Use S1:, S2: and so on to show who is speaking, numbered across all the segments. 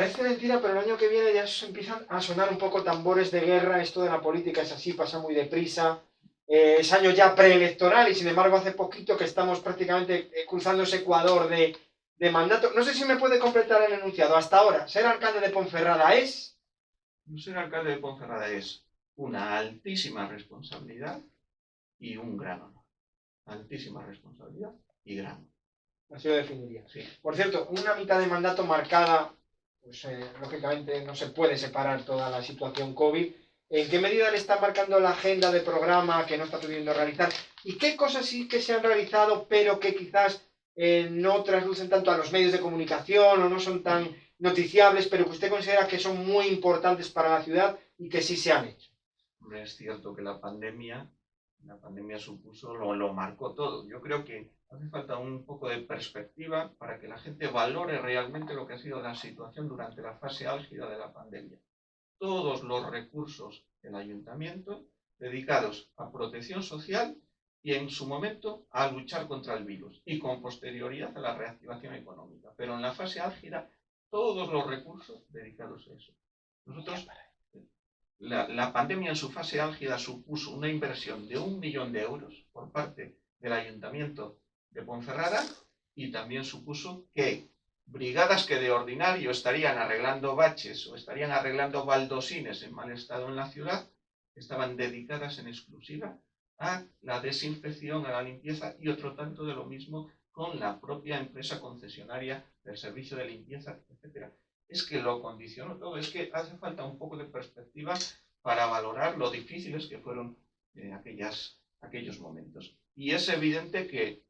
S1: Parece mentira, pero el año que viene ya empiezan a sonar un poco tambores de guerra. Esto de la política es así, pasa muy deprisa. Es año ya preelectoral y sin embargo hace poquito que estamos prácticamente cruzando ese ecuador de mandato. No sé si me puede completar el enunciado. Hasta ahora, ser alcalde de Ponferrada es...
S2: Ser alcalde de Ponferrada es una altísima responsabilidad y un gran honor. Altísima responsabilidad y gran honor.
S1: Así lo definiría.
S2: Sí.
S1: Por cierto, una mitad de mandato marcada, pues lógicamente no se puede separar toda la situación COVID. ¿En qué medida le está marcando la agenda de programa que no está pudiendo realizar? ¿Y qué cosas sí que se han realizado, pero que quizás no traslucen tanto a los medios de comunicación o no son tan noticiables, pero que usted considera que son muy importantes para la ciudad y que sí se han hecho?
S2: Es cierto que la pandemia supuso, lo marcó todo. Yo creo que hace falta un poco de perspectiva para que la gente valore realmente lo que ha sido la situación durante la fase álgida de la pandemia. Todos los recursos del ayuntamiento dedicados a protección social y en su momento a luchar contra el virus y con posterioridad a la reactivación económica. Pero en la fase álgida, todos los recursos dedicados a eso. Nosotros, la pandemia en su fase álgida supuso una inversión de 1 millón de euros por parte del ayuntamiento de Ponferrada y también supuso que brigadas que de ordinario estarían arreglando baches o estarían arreglando baldosines en mal estado en la ciudad, estaban dedicadas en exclusiva a la desinfección, a la limpieza y otro tanto de lo mismo con la propia empresa concesionaria del servicio de limpieza, etc. Es que lo condicionó todo, es que hace falta un poco de perspectiva para valorar lo difíciles que fueron aquellos momentos. Y es evidente que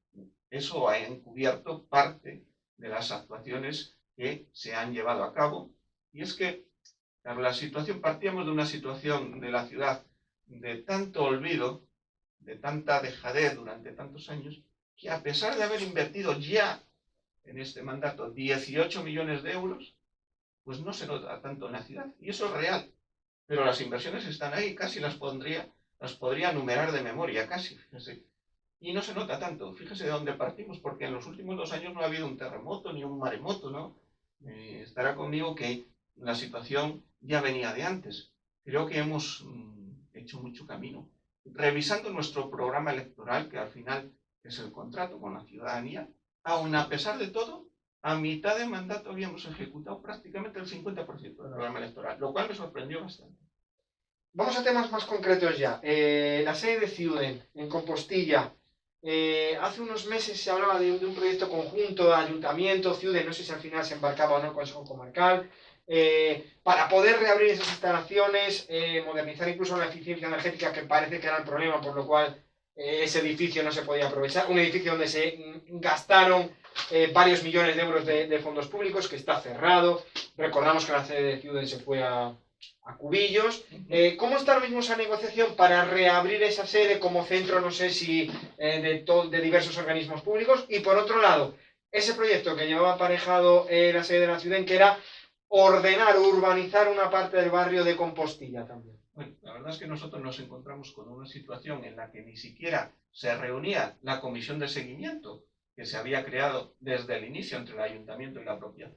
S2: eso ha encubierto parte de las actuaciones que se han llevado a cabo. Y es que partíamos de una situación de la ciudad de tanto olvido, de tanta dejadez durante tantos años, que a pesar de haber invertido ya en este mandato 18 millones de euros, pues no se nota tanto en la ciudad. Y eso es real. Pero las inversiones están ahí, casi las podría numerar de memoria, casi, fíjese. Y no se nota tanto. Fíjese de dónde partimos, porque en los últimos 2 años no ha habido un terremoto ni un maremoto, ¿no? Estará conmigo que la situación ya venía de antes. Creo que hemos hecho mucho camino. Revisando nuestro programa electoral, que al final es el contrato con la ciudadanía, aun a pesar de todo, a mitad de mandato habíamos ejecutado prácticamente el 50% del programa electoral, lo cual me sorprendió bastante.
S1: Vamos a temas más concretos ya. La sede de Ciuden, en Compostilla. Hace unos meses se hablaba de un proyecto conjunto, ayuntamiento, Ciuden, no sé si al final se embarcaba o no el Consejo Comarcal, para poder reabrir esas instalaciones, modernizar incluso la eficiencia energética, que parece que era el problema, por lo cual ese edificio no se podía aprovechar. Un edificio donde se gastaron varios millones de euros de fondos públicos, que está cerrado. Recordamos que la sede de Ciuden se fue a Cubillos. ¿Cómo está ahora mismo esa negociación para reabrir esa sede como centro, no sé si de diversos organismos públicos? Y por otro lado, ese proyecto que llevaba aparejado la sede de la ciudad, que era ordenar, urbanizar una parte del barrio de Compostilla también.
S2: Bueno, la verdad es que nosotros nos encontramos con una situación en la que ni siquiera se reunía la comisión de seguimiento que se había creado desde el inicio entre el ayuntamiento y la propia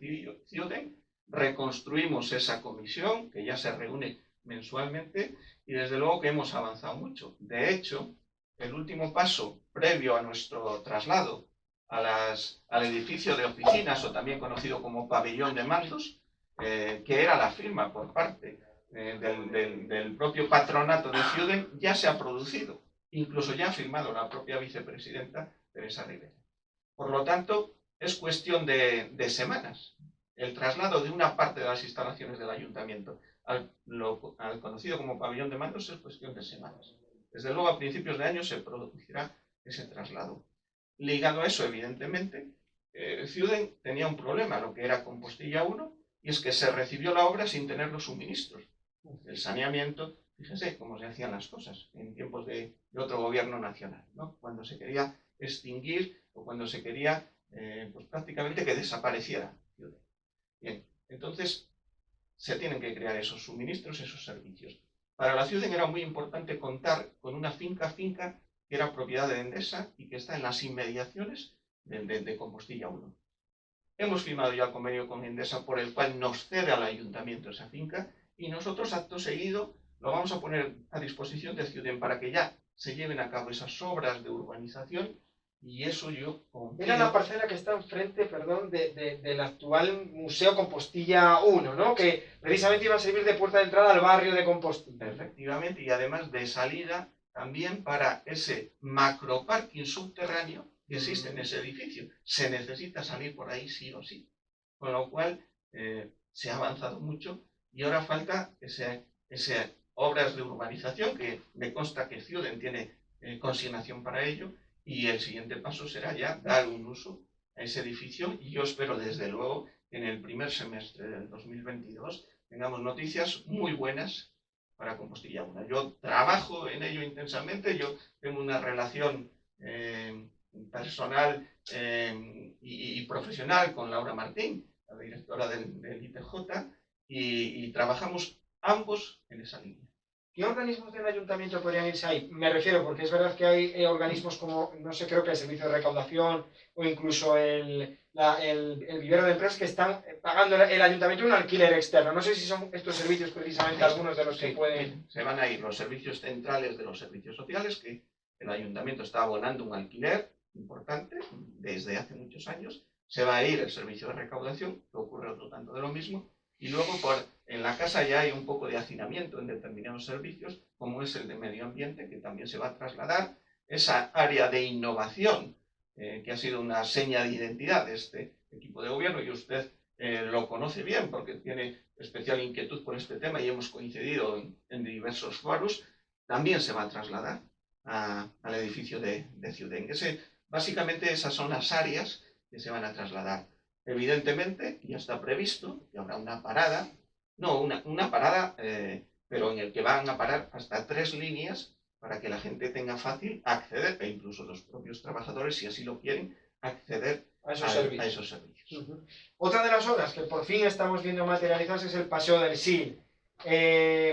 S2: ciudad. Reconstruimos esa comisión que ya se reúne mensualmente y desde luego que hemos avanzado mucho. De hecho, el último paso previo a nuestro traslado al edificio de oficinas, o también conocido como pabellón de mandos, que era la firma por parte del propio patronato de Ciuden, ya se ha producido. Incluso ya ha firmado la propia vicepresidenta Teresa Rivera. Por lo tanto, es cuestión de semanas el traslado de una parte de las instalaciones del ayuntamiento al conocido como pabellón de mandos es cuestión de semanas. Desde luego, a principios de año se producirá ese traslado. Ligado a eso, evidentemente, Ciuden tenía un problema, lo que era Compostilla 1, y es que se recibió la obra sin tener los suministros. El saneamiento, fíjense cómo se hacían las cosas en tiempos de otro gobierno nacional, ¿no? Cuando se quería extinguir o cuando se quería pues prácticamente que desapareciera Ciuden. Bien, entonces se tienen que crear esos suministros, esos servicios. Para la ciudad era muy importante contar con una finca que era propiedad de Endesa y que está en las inmediaciones de Compostilla 1. hemos firmado ya el convenio con Endesa por el cual nos cede al ayuntamiento esa finca y nosotros acto seguido lo vamos a poner a disposición de Ciuden para que ya se lleven a cabo esas obras de urbanización y eso yo confío.
S1: Era la parcela que está enfrente, perdón, del actual Museo Compostilla 1, ¿no? Que precisamente iba a servir de puerta de entrada al barrio de Compostilla.
S2: Efectivamente, y además de salida también para ese macroparking subterráneo que existe en ese edificio. Se necesita salir por ahí sí o sí. Con lo cual se ha avanzado mucho y ahora falta ese obras de urbanización que me consta que Ciuden tiene consignación para ello y el siguiente paso será ya dar un uso a ese edificio y yo espero desde luego que en el primer semestre del 2022 tengamos noticias muy buenas para Compostilla 1. Yo trabajo en ello intensamente, yo tengo una relación personal y profesional con Laura Martín, la directora del ITJ, y trabajamos ambos en esa línea.
S1: ¿Qué organismos del ayuntamiento podrían irse ahí? Me refiero, porque es verdad que hay organismos como, no sé, creo que el servicio de recaudación o incluso el vivero de empresas que están pagando el ayuntamiento un alquiler externo. No sé si son estos servicios precisamente algunos de los que pueden...
S2: Se van a ir los servicios centrales de los servicios sociales, que el ayuntamiento está abonando un alquiler importante desde hace muchos años. Se va a ir el servicio de recaudación, que ocurre otro tanto de lo mismo. Y luego en la casa ya hay un poco de hacinamiento en determinados servicios, como es el de medio ambiente, que también se va a trasladar. Esa área de innovación, que ha sido una seña de identidad de este equipo de gobierno, y usted lo conoce bien porque tiene especial inquietud por este tema y hemos coincidido en diversos foros, también se va a trasladar al edificio de Ciuden. Básicamente esas son las áreas que se van a trasladar. Evidentemente, ya está previsto que habrá una parada, no, una parada, pero en el que van a parar hasta 3 líneas para que la gente tenga fácil acceder, e incluso los propios trabajadores, si así lo quieren, acceder a esos servicios.
S1: Otra de las obras que por fin estamos viendo materializarse es el Paseo del Sil.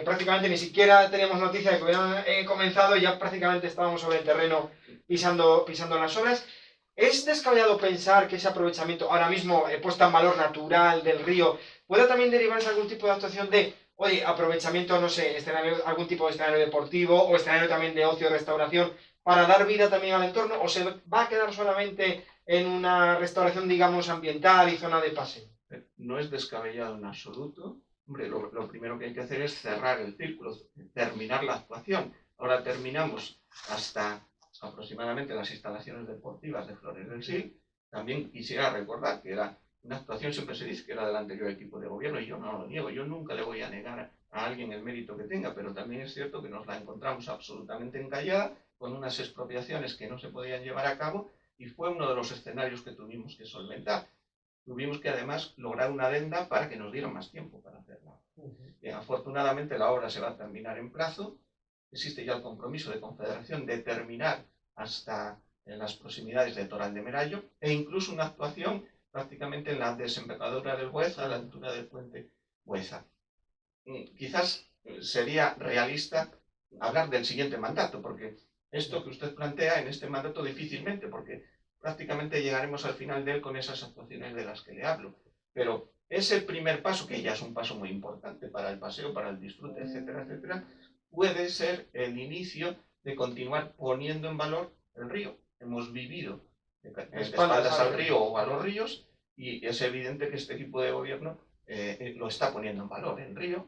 S1: Prácticamente ni siquiera teníamos noticia de que hubieran comenzado, ya prácticamente estábamos sobre el terreno pisando las obras. ¿Es descabellado pensar que ese aprovechamiento, ahora mismo puesta en valor natural del río, pueda también derivarse algún tipo de actuación de, oye, aprovechamiento, no sé, algún tipo de escenario deportivo o escenario también de ocio, restauración, para dar vida también al entorno, o se va a quedar solamente en una restauración, digamos, ambiental y zona de paseo?
S2: No es descabellado en absoluto. Hombre, lo primero que hay que hacer es cerrar el círculo, terminar la actuación. Ahora terminamos hasta aproximadamente las instalaciones deportivas de Flores del Sil. También quisiera recordar que era una actuación, siempre se dice que era del anterior equipo de gobierno y yo no lo niego, yo nunca le voy a negar a alguien el mérito que tenga, pero también es cierto que nos la encontramos absolutamente encallada, con unas expropiaciones que no se podían llevar a cabo y fue uno de los escenarios que tuvimos que solventar. Tuvimos que además lograr una adenda para que nos dieran más tiempo para hacerla. Bien, afortunadamente la obra se va a terminar en plazo, existe ya el compromiso de Confederación de terminar hasta en las proximidades de Toral de Merayo e incluso una actuación prácticamente en la desembocadura del Bueza, a la altura del puente Bueza. Quizás sería realista hablar del siguiente mandato, porque esto que usted plantea en este mandato difícilmente, porque prácticamente llegaremos al final de él con esas actuaciones de las que le hablo. Pero es el primer paso, que ya es un paso muy importante para el paseo, para el disfrute, etcétera, etcétera, puede ser el inicio de continuar poniendo en valor el río. Hemos vivido de espaldas al río o a los ríos y es evidente que este equipo de gobierno lo está poniendo en valor, el río.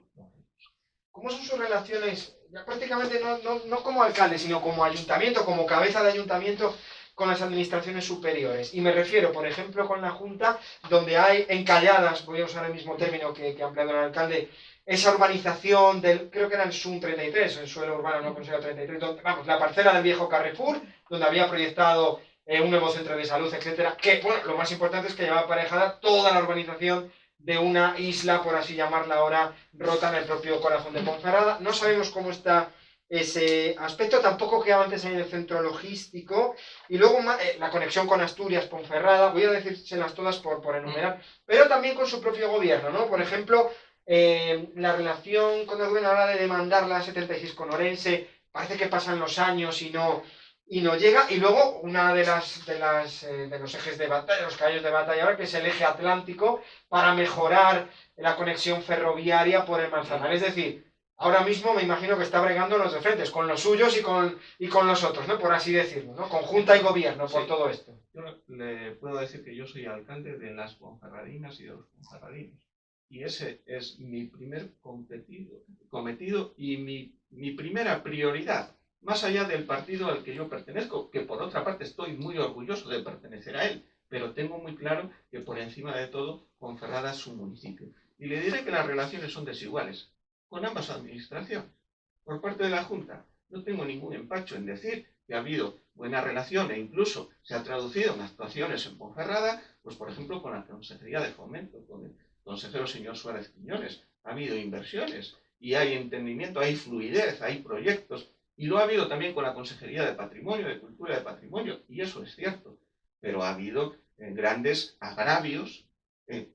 S1: ¿Cómo son sus relaciones, ya prácticamente no como alcalde, sino como ayuntamiento, como cabeza de ayuntamiento, con las administraciones superiores? Y me refiero, por ejemplo, con la Junta, donde hay encalladas, voy a usar el mismo término que ha empleado el alcalde, esa urbanización del, creo que era el SUN 33, el suelo urbano no consejo 33, donde, vamos, la parcela del viejo Carrefour, donde había proyectado un nuevo centro de salud, etcétera, que, bueno, lo más importante es que llevaba aparejada toda la urbanización de una isla, por así llamarla ahora, rota en el propio corazón de Ponferrada. No sabemos cómo está ese aspecto, tampoco que antes en el centro logístico, y luego la conexión con Asturias, Ponferrada, voy a decírselas todas por enumerar, pero también con su propio gobierno, ¿no? Por ejemplo, la relación con el gobierno a la hora de demandar la 76 con Orense, parece que pasan los años y no y no llega. Y luego una de los ejes de batalla, los caballos de batalla ahora, que es el eje atlántico, para mejorar la conexión ferroviaria por el Manzanares. Es decir, ahora mismo me imagino que está bregando los de frentes, con los suyos y con los otros, ¿no? Por así decirlo, ¿no? Conjunta y gobierno por todo esto.
S2: Yo le puedo decir que yo soy alcalde de las Ponferradinas y de los Ponferradinos. Y ese es mi primer cometido y mi primera prioridad, más allá del partido al que yo pertenezco, que por otra parte estoy muy orgulloso de pertenecer a él, pero tengo muy claro que por encima de todo, Ponferrada es un municipio. Y le diré que las relaciones son desiguales con ambas administraciones. Por parte de la Junta, no tengo ningún empacho en decir que ha habido buena relación e incluso se ha traducido en actuaciones en Ponferrada, pues por ejemplo con la Consejería de Fomento, con el consejero señor Suárez Quiñones. Ha habido inversiones y hay entendimiento, hay fluidez, hay proyectos, y lo ha habido también con la Consejería de Patrimonio, de Cultura de Patrimonio, y eso es cierto, pero ha habido grandes agravios,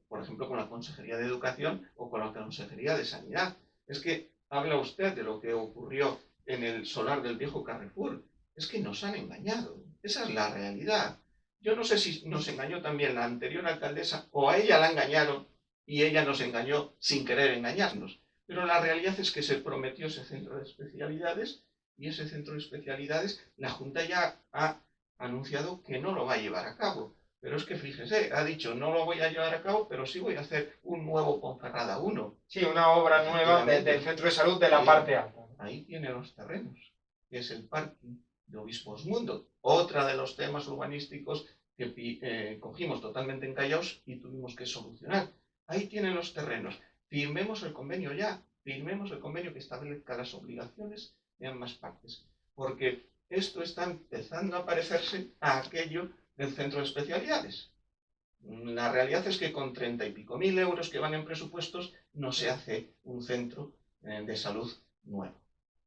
S2: por ejemplo con la Consejería de Educación o con la Consejería de Sanidad. Es que habla usted de lo que ocurrió en el solar del viejo Carrefour. Es que nos han engañado. Esa es la realidad. Yo no sé si nos engañó también la anterior alcaldesa o a ella la engañaron y ella nos engañó sin querer engañarnos. Pero la realidad es que se prometió ese centro de especialidades y ese centro de especialidades la Junta ya ha anunciado que no lo va a llevar a cabo. Pero es que fíjese, ha dicho no lo voy a llevar a cabo, pero sí voy a hacer un nuevo Ponferrada 1.
S1: Sí, una obra nueva del centro de salud de la parte alta.
S2: Ahí tiene los terrenos, que es el parking de Obispos Mundo, otra de los temas urbanísticos que cogimos totalmente encallados y tuvimos que solucionar. Ahí tienen los terrenos. Firmemos el convenio ya, firmemos el convenio que establezca las obligaciones de ambas partes, porque esto está empezando a parecerse a aquello del centro de especialidades. La realidad es que con 30 y pico mil euros que van en presupuestos no se hace un centro de salud nuevo.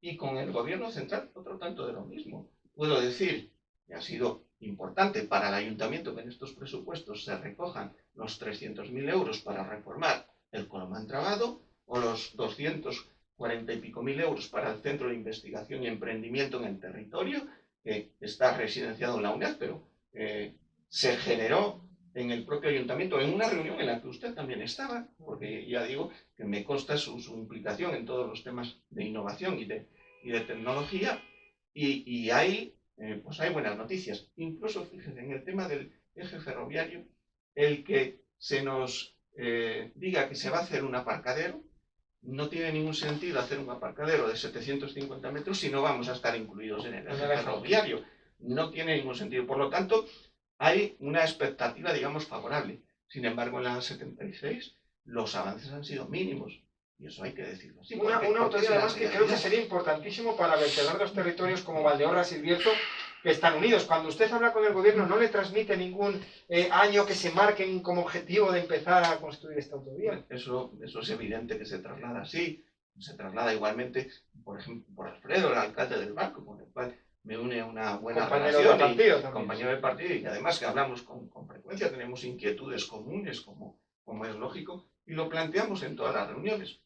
S2: Y con el gobierno central otro tanto de lo mismo. Puedo decir que ha sido importante para el ayuntamiento que en estos presupuestos se recojan los 300.000 euros para reformar el Colomán Trabado o los 240 y pico mil euros para el Centro de Investigación y Emprendimiento en el territorio, que está residenciado en la UNED, pero se generó en el propio ayuntamiento, en una reunión en la que usted también estaba, porque ya digo que me consta su implicación en todos los temas de innovación y de tecnología, y ahí pues hay buenas noticias. Incluso, fíjense, en el tema del eje ferroviario, el que se nos diga que se va a hacer un aparcadero, no tiene ningún sentido hacer un aparcadero de 750 metros si no vamos a estar incluidos en el eje ferroviario. No tiene ningún sentido. Por lo tanto, hay una expectativa, digamos, favorable. Sin embargo, en la 76 los avances han sido mínimos. Y eso hay que decirlo. Sí,
S1: una autoridad además que creo que sería importantísimo para vertebrar dos territorios como Valdeorras y El Bierzo, que están unidos. Cuando usted habla con el gobierno, ¿no le transmite ningún año que se marquen como objetivo de empezar a construir esta autovía?
S2: Eso es evidente que se traslada así. Se traslada igualmente, por ejemplo, por Alfredo, el alcalde del Barco, con el cual me une una buena relación, compañero de partido, y además que hablamos con frecuencia, tenemos inquietudes comunes, como es lógico, y lo planteamos en todas las reuniones.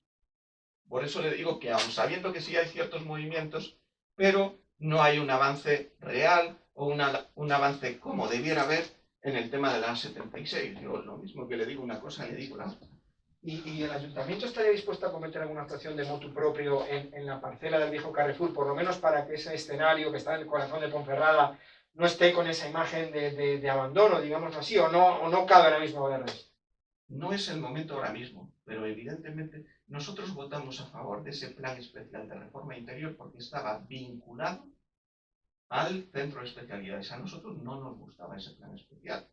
S2: Por eso le digo que aun sabiendo que sí hay ciertos movimientos, pero no hay un avance real o un avance como debiera haber en el tema de la 76. Yo lo mismo que le digo una cosa, le digo la otra.
S1: ¿Y el ayuntamiento estaría dispuesto a cometer alguna actuación de motu propio en la parcela del viejo Carrefour, por lo menos para que ese escenario que está en el corazón de Ponferrada no esté con esa imagen de abandono, digamos así, o no cabe ahora mismo verles?
S2: No es el momento ahora mismo, pero evidentemente nosotros votamos a favor de ese plan especial de reforma interior porque estaba vinculado al centro de especialidades. A nosotros no nos gustaba ese plan especial.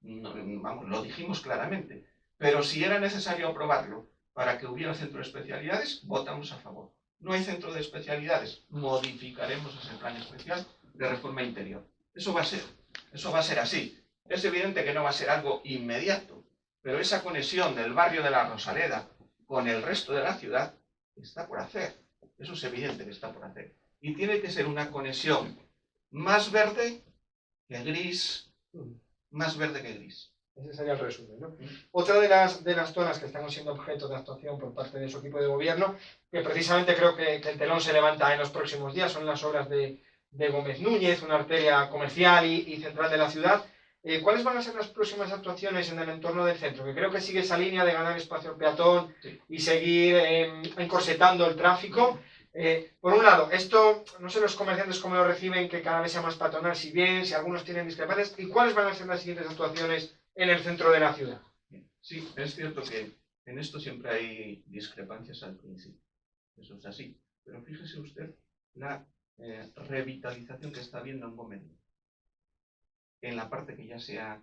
S2: No, vamos, lo dijimos claramente. Pero si era necesario aprobarlo para que hubiera centro de especialidades, votamos a favor. No hay centro de especialidades, modificaremos ese plan especial de reforma interior. Eso va a ser así. Es evidente que no va a ser algo inmediato, pero esa conexión del barrio de la Rosaleda con el resto de la ciudad está por hacer. Eso es evidente que está por hacer. Y tiene que ser una conexión más verde que gris, más verde que gris.
S1: Ese sería el resumen, ¿no? Otra de las zonas que están siendo objeto de actuación por parte de su equipo de gobierno, que precisamente creo que el telón se levanta en los próximos días, son las obras de de Gómez Núñez, una arteria comercial y central de la ciudad. ¿Cuáles van a ser las próximas actuaciones en el entorno del centro? Que creo que sigue esa línea de ganar espacio al peatón y seguir encorsetando el tráfico. Por un lado, esto, no sé los comerciantes cómo lo reciben, que cada vez sea más peatonal, si bien, si algunos tienen discrepancias, ¿y cuáles van a ser las siguientes actuaciones en el centro de la ciudad?
S2: Sí, es cierto que en esto siempre hay discrepancias al principio, eso es así, pero fíjese usted la revitalización que está habiendo en Gómez, en la parte que ya se ha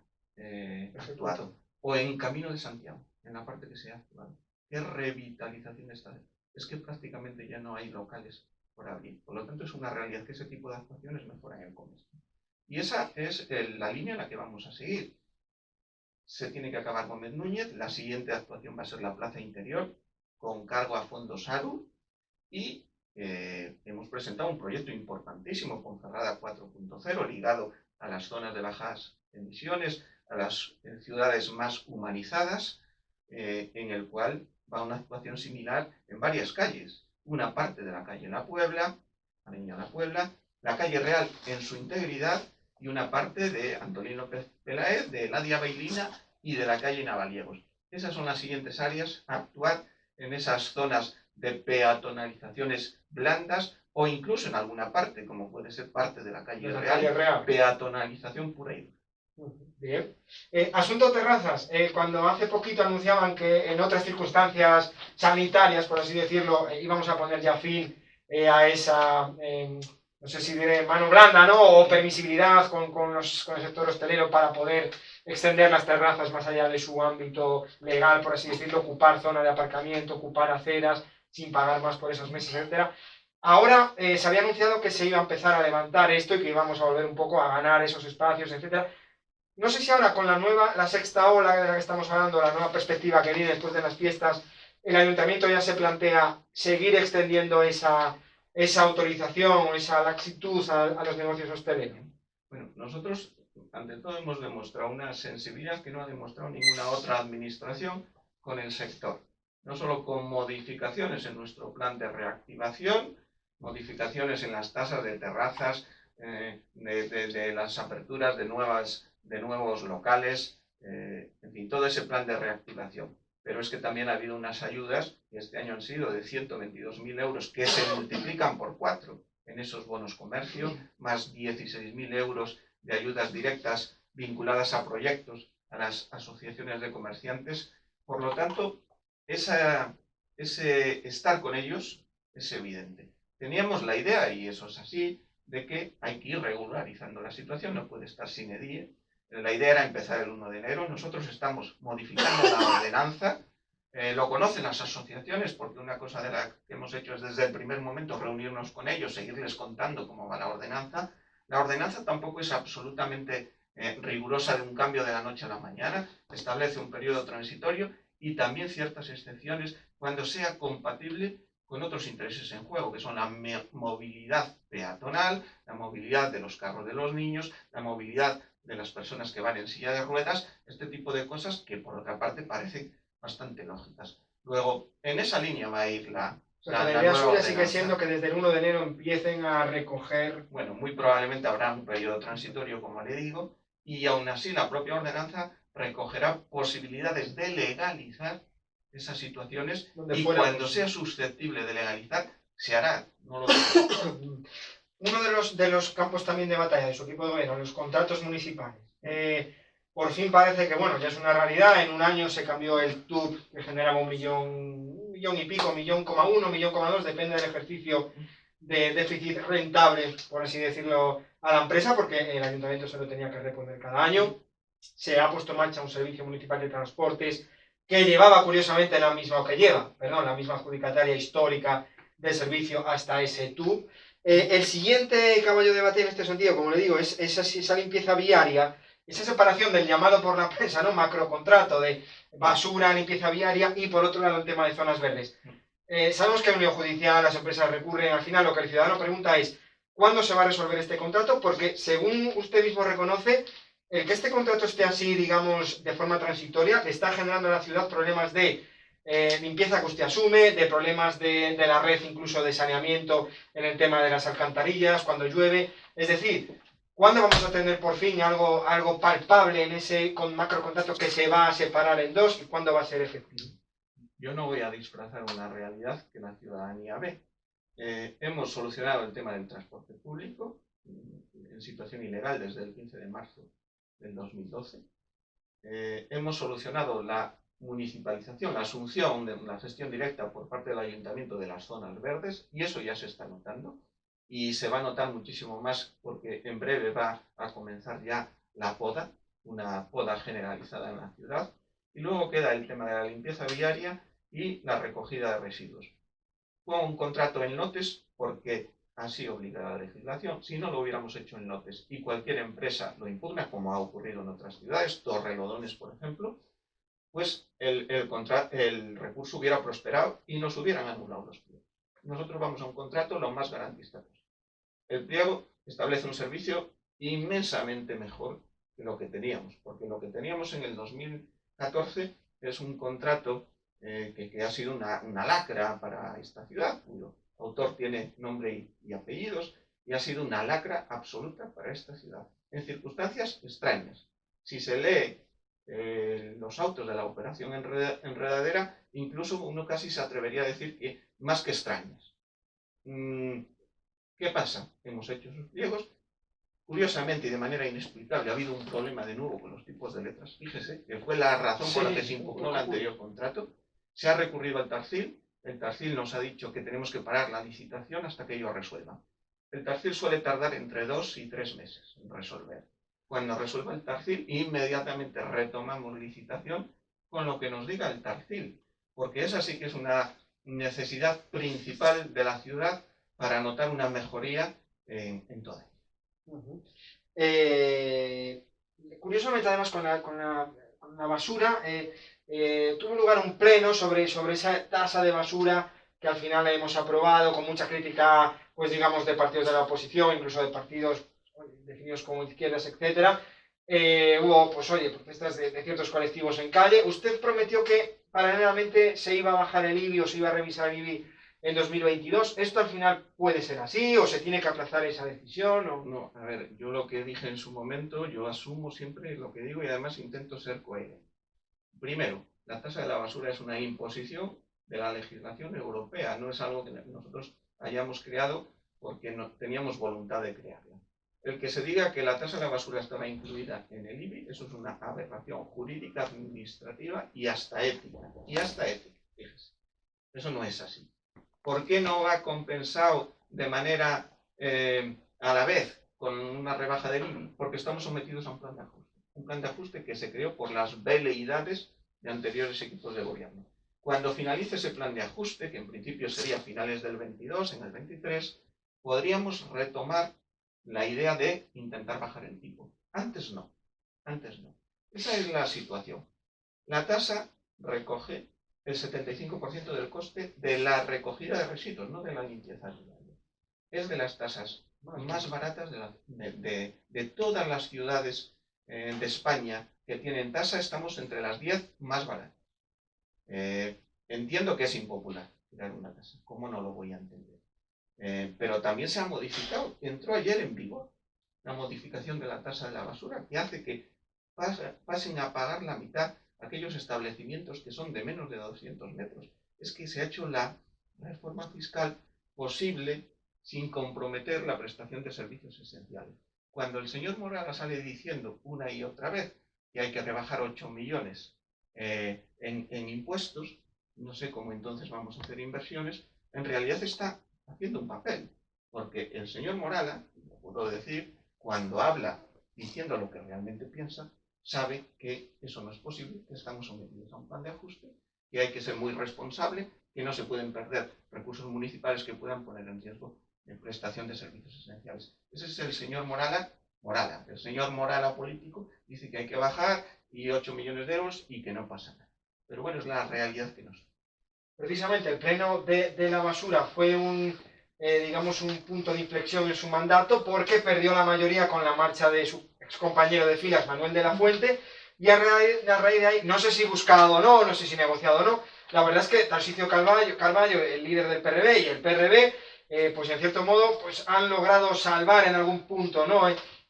S2: actuado, o en Camino de Santiago, en la parte que se ha actuado. ¿Qué revitalización está? Es que prácticamente ya no hay locales por abrir. Por lo tanto, es una realidad que ese tipo de actuaciones mejoran el comercio. Y esa es la línea en la que vamos a seguir. Se tiene que acabar Gómez Núñez, la siguiente actuación va a ser la Plaza Interior, con cargo a Fondo Salud, y hemos presentado un proyecto importantísimo, Ponferrada 4.0, ligado a las zonas de bajas emisiones, a las ciudades más humanizadas, en el cual va una actuación similar en varias calles. Una parte de la calle La Puebla, Avenida La Puebla, la calle Real en su integridad y una parte de Antolín Peláez, de Eladia Bailina y de la calle Navaliegos. Esas son las siguientes áreas a actuar en esas zonas de peatonalizaciones blandas o incluso en alguna parte, como puede ser parte de la calle Real, peatonalización pura y dura.
S1: Bien. Asunto terrazas. Cuando hace poquito anunciaban que en otras circunstancias sanitarias, por así decirlo, íbamos a poner ya fin a esa, no sé si diré mano blanda, ¿no? O permisibilidad con el sector hostelero para poder extender las terrazas más allá de su ámbito legal, por así decirlo, ocupar zona de aparcamiento, ocupar aceras, sin pagar más por esos meses, etcétera. Ahora se había anunciado que se iba a empezar a levantar esto y que íbamos a volver un poco a ganar esos espacios, etcétera. No sé si ahora con la sexta ola de la que estamos hablando, la nueva perspectiva que viene después de las fiestas, el ayuntamiento ya se plantea seguir extendiendo esa autorización o esa laxitud a los negocios hosteleros.
S2: Bueno, nosotros ante todo hemos demostrado una sensibilidad que no ha demostrado ninguna otra administración con el sector. No solo con modificaciones en nuestro plan de reactivación, modificaciones en las tasas de terrazas, de las aperturas de nuevos locales, en fin, todo ese plan de reactivación. Pero es que también ha habido unas ayudas que este año han sido de 122.000 euros que se multiplican por 4 en esos bonos comercio, más 16.000 euros de ayudas directas vinculadas a proyectos, a las asociaciones de comerciantes. Por lo tanto, ese estar con ellos es evidente. Teníamos la idea, y eso es así, de que hay que ir regularizando la situación, no puede estar sin edie. La idea era empezar el 1 de enero, nosotros estamos modificando la ordenanza, lo conocen las asociaciones, porque una cosa de la que hemos hecho es desde el primer momento reunirnos con ellos, seguirles contando cómo va la ordenanza. La ordenanza tampoco es absolutamente rigurosa de un cambio de la noche a la mañana, establece un periodo transitorio y también ciertas excepciones cuando sea compatible con otros intereses en juego, que son la movilidad peatonal, la movilidad de los carros de los niños, la movilidad de las personas que van en silla de ruedas, este tipo de cosas que por otra parte parecen bastante lógicas. Luego, en esa línea va a ir la
S1: idea suya sigue siendo que desde el 1 de enero empiecen a recoger...
S2: Bueno, muy probablemente habrá un periodo transitorio, como le digo, y aún así la propia ordenanza recogerá posibilidades de legalizar esas situaciones y cuando sea susceptible de legalizar, se hará. No lo
S1: Uno de los campos también de batalla de su equipo de gobierno, los contratos municipales. Por fin parece que, bueno, ya es una realidad. En un año se cambió el TUB, que generaba 1 millón y pico, 1,1 millón, 1,2 millón, depende del ejercicio de déficit rentable, por así decirlo, a la empresa, porque el ayuntamiento se lo tenía que reponer cada año. Se ha puesto en marcha un servicio municipal de transportes que llevaba, curiosamente, la misma adjudicataria histórica del servicio hasta ese TUB. El siguiente caballo de batalla en este sentido, como le digo, es esa limpieza viaria, esa separación del llamado por la prensa, ¿no?, macrocontrato de basura, limpieza viaria, y por otro lado el tema de zonas verdes. Sabemos que hay un lío judicial, las empresas recurren, al final lo que el ciudadano pregunta es ¿cuándo se va a resolver este contrato? Porque según usted mismo reconoce, el que este contrato esté así, digamos, de forma transitoria, está generando en la ciudad problemas de limpieza que usted asume, de problemas de la red, incluso de saneamiento en el tema de las alcantarillas, cuando llueve. Es decir, ¿cuándo vamos a tener por fin algo palpable en ese macrocontrato que se va a separar en dos y cuándo va a ser efectivo?
S2: Yo no voy a disfrazar una realidad que la ciudadanía ve. Hemos solucionado el tema del transporte público en situación ilegal desde el 15 de marzo del 2012. Hemos solucionado la municipalización, la asunción de la gestión directa por parte del ayuntamiento de las zonas verdes, y eso ya se está notando y se va a notar muchísimo más porque en breve va a comenzar ya la poda, una poda generalizada en la ciudad, y luego queda el tema de la limpieza viaria y la recogida de residuos. Fue un contrato en lotes porque así obliga la legislación. Si no lo hubiéramos hecho en lotes y cualquier empresa lo impugna, como ha ocurrido en otras ciudades, Torrelodones, por ejemplo, pues el recurso hubiera prosperado y nos hubieran anulado los pliegos. Nosotros vamos a un contrato lo más garantista posible. El pliego establece un servicio inmensamente mejor que lo que teníamos, porque lo que teníamos en el 2014 es un contrato que ha sido una lacra para esta ciudad, cuyo autor tiene nombre y apellidos, y ha sido una lacra absoluta para esta ciudad, en circunstancias extrañas. Si se lee los autos de la operación Enredadera, incluso uno casi se atrevería a decir que más que extrañas. ¿Qué pasa? Hemos hecho esos pliegos. Curiosamente y de manera inexplicable ha habido un problema de nuevo con los tipos de letras. Fíjese, que fue la razón por la que se impugnó el anterior contrato. Se ha recurrido al Tarcil. El Tarcil nos ha dicho que tenemos que parar la licitación hasta que ellos resuelvan. El Tarcil suele tardar entre 2 y 3 meses en resolver. Cuando resuelva el Tarcil, inmediatamente retomamos licitación con lo que nos diga el Tarcil, porque esa sí que es una necesidad principal de la ciudad para notar una mejoría en todo ello.
S1: Curiosamente, además, con la basura, tuvo lugar un pleno sobre esa tasa de basura que al final hemos aprobado con mucha crítica, pues digamos, de partidos de la oposición, incluso de partidos definidos como izquierdas, etcétera. Hubo, pues oye, protestas de ciertos colectivos en calle. Usted prometió que paralelamente se iba a bajar el IBI o se iba a revisar el IBI en 2022. ¿Esto al final puede ser así o se tiene que aplazar esa decisión? ¿O?
S2: No, a ver, yo lo que dije en su momento, yo asumo siempre lo que digo y además intento ser coherente. Primero, la tasa de la basura es una imposición de la legislación europea, no es algo que nosotros hayamos creado porque no teníamos voluntad de crearla. El que se diga que la tasa de la basura estaba incluida en el IBI, eso es una aberración jurídica, administrativa y hasta ética. Fíjese. Eso no es así. ¿Por qué no va compensado de manera a la vez con una rebaja del IBI? Porque estamos sometidos a un plan de ajuste. Un plan de ajuste que se creó por las veleidades de anteriores equipos de gobierno. Cuando finalice ese plan de ajuste, que en principio sería a finales del 22, en el 23, podríamos retomar la idea de intentar bajar el tipo. Antes no. Esa es la situación. La tasa recoge el 75% del coste de la recogida de residuos, no de la limpieza diaria. Es de las tasas más baratas de todas las ciudades de España que tienen tasa, estamos entre las 10 más baratas. Entiendo que es impopular tirar una tasa, ¿cómo no lo voy a entender? Pero también se ha modificado, entró ayer en vigor la modificación de la tasa de la basura, que hace que pasen a pagar la mitad aquellos establecimientos que son de menos de 200 metros. Es que se ha hecho la reforma fiscal posible sin comprometer la prestación de servicios esenciales. Cuando el señor Morala sale diciendo una y otra vez que hay que rebajar 8 millones en impuestos, no sé cómo entonces vamos a hacer inversiones, en realidad está haciendo un papel, porque el señor Morala, lo puedo decir, cuando habla diciendo lo que realmente piensa, sabe que eso no es posible, que estamos sometidos a un plan de ajuste, que hay que ser muy responsable, que no se pueden perder recursos municipales que puedan poner en riesgo la prestación de servicios esenciales. Ese es el señor Morala. El señor Morala político dice que hay que bajar y 8 millones de euros y que no pasa nada. Pero bueno, es la realidad que nos da.
S1: Precisamente el pleno de la basura fue digamos, un punto de inflexión en su mandato porque perdió la mayoría con la marcha de su excompañero de filas, Manuel de la Fuente, y a raíz de ahí, no sé si buscado o no sé si negociado o no, la verdad es que Tarsicio Carballo, el líder del PRB y el PRB, pues en cierto modo pues han logrado salvar en algún punto, ¿no?,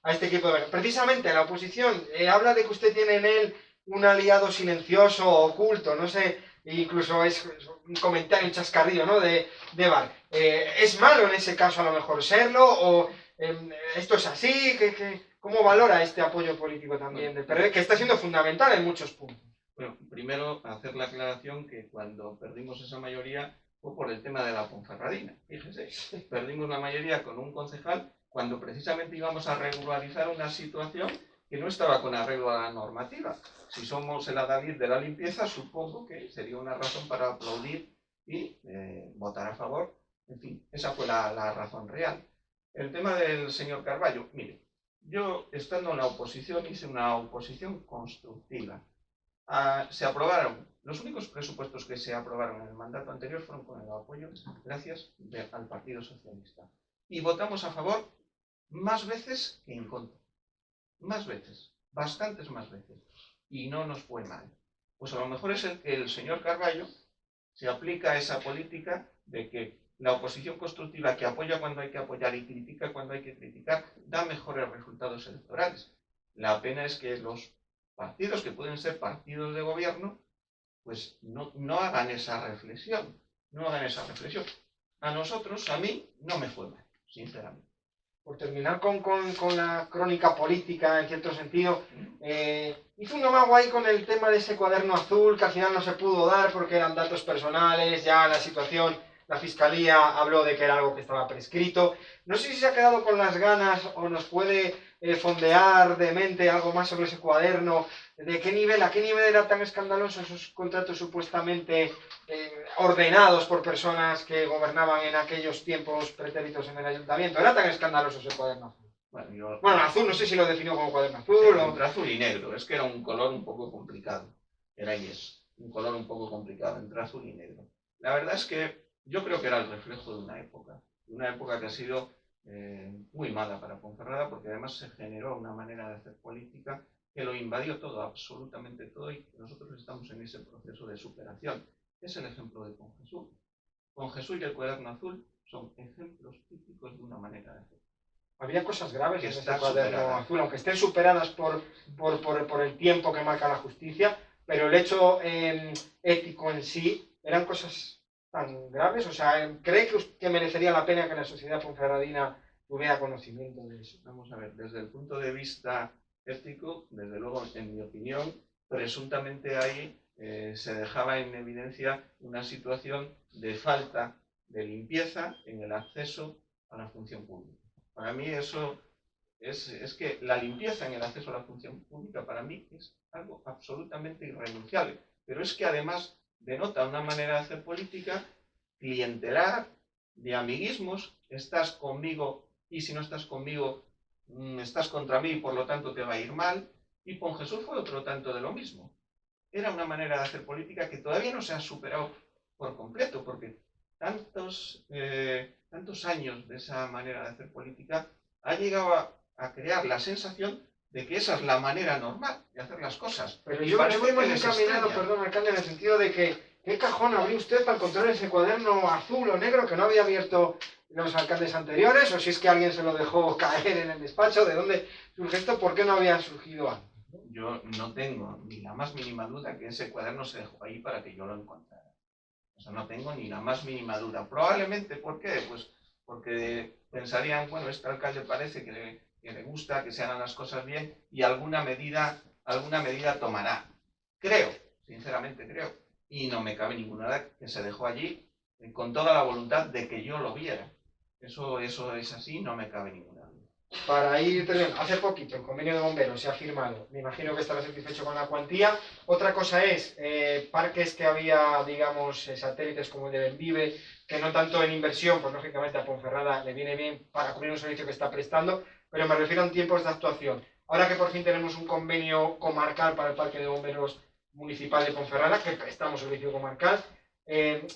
S1: a este equipo de... Precisamente la oposición habla de que usted tiene en él un aliado silencioso, oculto, no sé, incluso es un comentario, un chascarrillo, ¿no?, de Bar. ¿Es malo en ese caso a lo mejor serlo? ¿O esto es así? ¿Cómo valora este apoyo político también del PRD, que está siendo fundamental en muchos puntos?
S2: Bueno, primero hacer la aclaración que cuando perdimos esa mayoría fue por el tema de la Ponferradina. Fíjese, perdimos la mayoría con un concejal cuando precisamente íbamos a regularizar una situación que no estaba con arreglo a la normativa. Si somos el adalid de la limpieza, supongo que sería una razón para aplaudir y votar a favor. En fin, esa fue la razón real. El tema del señor Carballo, mire, yo estando en la oposición hice una oposición constructiva. Se aprobaron, los únicos presupuestos que se aprobaron en el mandato anterior fueron con el apoyo, gracias al Partido Socialista. Y votamos a favor más veces que en contra. Más veces, bastantes más veces. Y no nos fue mal. Pues a lo mejor es el que el señor Carballo se aplica esa política de que la oposición constructiva, que apoya cuando hay que apoyar y critica cuando hay que criticar, da mejores resultados electorales. La pena es que los partidos que pueden ser partidos de gobierno, pues no hagan esa reflexión. No hagan esa reflexión. A nosotros, a mí, no me fue mal, sinceramente.
S1: Por terminar con la crónica política, en cierto sentido, hizo un amago ahí con el tema de ese cuaderno azul, que al final no se pudo dar porque eran datos personales, ya la situación, la fiscalía habló de que era algo que estaba prescrito. No sé si se ha quedado con las ganas o nos puede fondear de mente algo más sobre ese cuaderno, de qué nivel, a qué nivel era tan escandaloso esos contratos supuestamente ordenados por personas que gobernaban en aquellos tiempos pretéritos en el ayuntamiento. Era tan escandaloso ese cuaderno azul. Bueno, azul, no sé si lo definió como cuaderno azul
S2: sí,
S1: o...
S2: Entre azul y negro, es que era un color un poco complicado. Era y es un color un poco complicado, entre azul y negro. La verdad es que yo creo que era el reflejo de una época que ha sido muy mala para Ponferrada, porque además se generó una manera de hacer política que lo invadió todo, absolutamente todo, y nosotros estamos en ese proceso de superación. Es el ejemplo de Conjesús. Conjesús y el cuaderno azul son ejemplos típicos de una manera de hacer.
S1: Había cosas graves en ese cuaderno azul, aunque estén superadas por el tiempo que marca la justicia, pero el hecho ético en sí eran cosas tan graves. O sea, ¿cree que merecería la pena que la sociedad ponferradina tuviera conocimiento de eso?
S2: Vamos a ver, desde el punto de vista ético, desde luego, en mi opinión, presuntamente ahí se dejaba en evidencia una situación de falta de limpieza en el acceso a la función pública. Para mí eso es que la limpieza en el acceso a la función pública para mí es algo absolutamente irrenunciable. Pero es que además denota una manera de hacer política clientelar, de amiguismos, estás conmigo y si no estás conmigo estás contra mí y por lo tanto te va a ir mal. Y con Jesús fue otro tanto de lo mismo. Era una manera de hacer política que todavía no se ha superado por completo, porque tantos años de esa manera de hacer política ha llegado a crear la sensación de que esa es la manera normal de hacer las cosas.
S1: Pero yo voy muy encaminado, perdón, alcalde, en el sentido de que ¿qué cajón abrió usted para encontrar ese cuaderno azul o negro que no había abierto los alcaldes anteriores? O si es que alguien se lo dejó caer en el despacho, ¿de dónde surge esto? ¿Por qué no había surgido antes?
S2: Yo no tengo ni la más mínima duda que ese cuaderno se dejó ahí para que yo lo encontrara. O sea, no tengo ni la más mínima duda. Probablemente, ¿por qué? Pues porque pensarían, bueno, este alcalde parece que le gusta que se hagan las cosas bien y alguna medida tomará. Creo, sinceramente creo. Y no me cabe ninguna duda que se dejó allí con toda la voluntad de que yo lo viera. Eso es así, no me cabe ninguna duda.
S1: Para ir terminando, hace poquito el convenio de bomberos se ha firmado, me imagino que estará satisfecho con la cuantía. Otra cosa es, parques que había, digamos, satélites como el de Benvive, que no tanto en inversión, pues lógicamente a Ponferrada le viene bien para cubrir un servicio que está prestando, pero me refiero a tiempos de actuación. Ahora que por fin tenemos un convenio comarcal para el parque de bomberos municipal de Ponferrada, que prestamos servicio comarcal,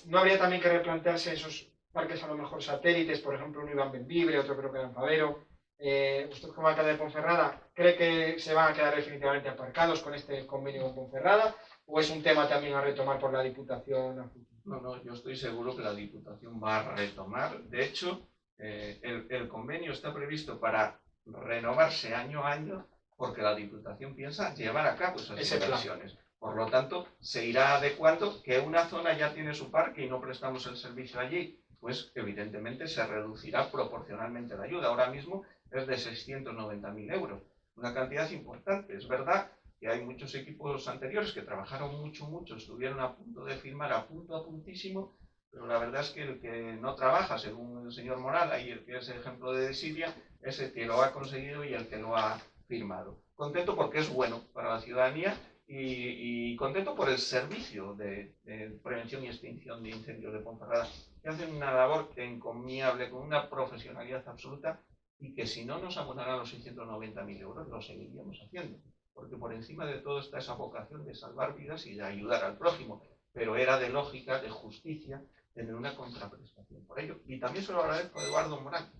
S1: ¿no habría también que replantearse esos parques a lo mejor satélites? Por ejemplo, uno iba en Benvibre, otro creo que era en Fabero. Usted como alcalde de Ponferrada, ¿cree que se van a quedar definitivamente aparcados con este convenio con Ponferrada? ¿O es un tema también a retomar por la Diputación a futuro?
S2: No, yo estoy seguro que la Diputación va a retomar. De hecho, el convenio está previsto para renovarse año a año porque la Diputación piensa llevar a cabo esas inversiones. Por lo tanto, se irá adecuando. Que una zona ya tiene su parque y no prestamos el servicio allí, pues evidentemente se reducirá proporcionalmente la ayuda. Ahora mismo es de 690.000 euros, una cantidad importante. Es verdad que hay muchos equipos anteriores que trabajaron mucho, estuvieron a punto de firmar a puntísimo, pero la verdad es que el que no trabaja, según el señor Morala, y el que es ejemplo de desidia, es el que lo ha conseguido y el que lo ha firmado. Contento porque es bueno para la ciudadanía y contento por el servicio de prevención y extinción de incendios de Ponferrada, que hacen una labor encomiable, con una profesionalidad absoluta, y que si no nos abonaran los 690.000 euros, lo seguiríamos haciendo. Porque por encima de todo está esa vocación de salvar vidas y de ayudar al prójimo. Pero era de lógica, de justicia, tener una contraprestación por ello. Y también se lo agradezco a Eduardo Morán,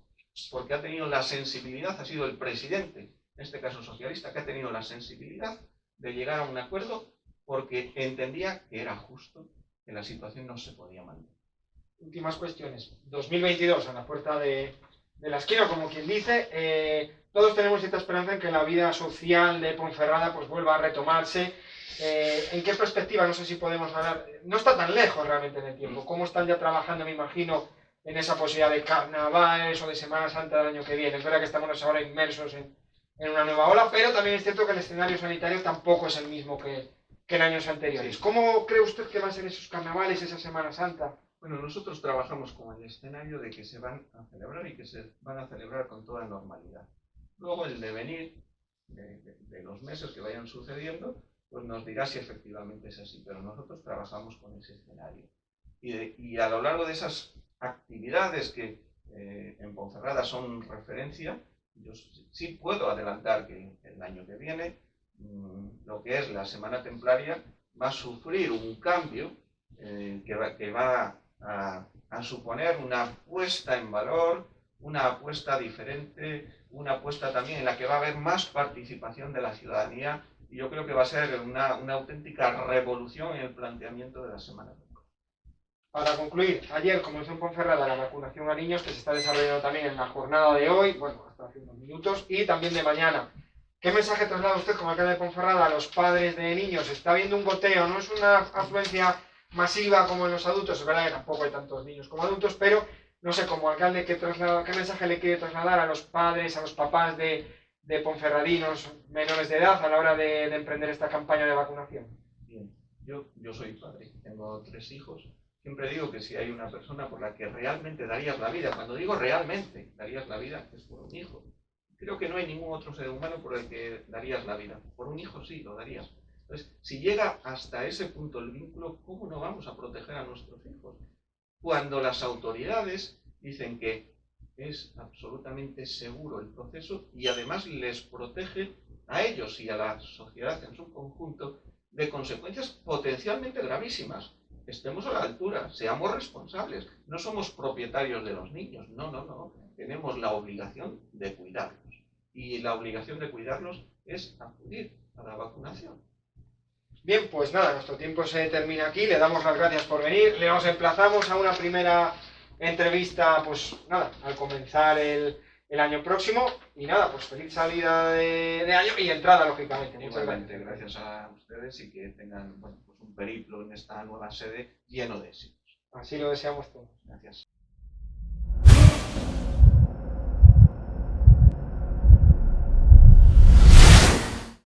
S2: porque ha tenido la sensibilidad, ha sido el presidente, en este caso socialista, que ha tenido la sensibilidad de llegar a un acuerdo porque entendía que era justo, que la situación no se podía mantener.
S1: Últimas cuestiones. 2022, a la puerta de la esquina, como quien dice. Todos tenemos cierta esperanza en que la vida social de Ponferrada pues vuelva a retomarse. ¿En qué perspectiva? No sé si podemos hablar. No está tan lejos realmente en el tiempo. ¿Cómo están ya trabajando, me imagino, en esa posibilidad de carnavales o de Semana Santa del año que viene? Es verdad que estamos ahora inmersos en una nueva ola, pero también es cierto que el escenario sanitario tampoco es el mismo que en años anteriores. Sí. ¿Cómo cree usted que van a ser esos carnavales, esa Semana Santa?
S2: Bueno, nosotros trabajamos con el escenario de que se van a celebrar y que se van a celebrar con toda normalidad. Luego el devenir de los meses que vayan sucediendo, pues nos dirá si efectivamente es así, pero nosotros trabajamos con ese escenario. Y a lo largo de esas actividades que en Ponferrada son referencia, yo sí puedo adelantar que el año que viene lo que es la Semana Templaria va a sufrir un cambio que va a suponer una puesta en valor, una apuesta diferente, una apuesta también en la que va a haber más participación de la ciudadanía, y yo creo que va a ser una auténtica revolución en el planteamiento de la Semana Templaria.
S1: Para concluir, ayer comenzó en Ponferrada la vacunación a niños, que se está desarrollando también en la jornada de hoy, bueno, hasta hace unos minutos, y también de mañana. ¿Qué mensaje traslada usted como alcalde de Ponferrada a los padres de niños? Está habiendo un goteo, no es una afluencia masiva como en los adultos, es verdad que tampoco hay tantos niños como adultos, pero no sé, como alcalde, ¿qué mensaje le quiere trasladar a los padres, a los papás de ponferradinos menores de edad a la hora de emprender esta campaña de vacunación?
S2: Bien, yo soy padre, tengo 3 hijos. Siempre digo que si hay una persona por la que realmente darías la vida, cuando digo realmente darías la vida, es por un hijo. Creo que no hay ningún otro ser humano por el que darías la vida. Por un hijo sí, lo darías. Entonces, si llega hasta ese punto el vínculo, ¿cómo no vamos a proteger a nuestros hijos? Cuando las autoridades dicen que es absolutamente seguro el proceso y además les protege a ellos y a la sociedad en su conjunto de consecuencias potencialmente gravísimas. Estemos a la altura, seamos responsables. No somos propietarios de los niños, no. Tenemos la obligación de cuidarlos. Y la obligación de cuidarlos es acudir a la vacunación.
S1: Bien, pues nada, nuestro tiempo se termina aquí. Le damos las gracias por venir. Le os emplazamos a una primera entrevista, pues nada, al comenzar el año próximo. Y nada, pues feliz salida de año y entrada, lógicamente.
S2: Igualmente, gracias a ustedes y que tengan, bueno, pues un periplo en esta nueva sede lleno de éxitos.
S1: Así lo deseamos todos.
S2: Gracias.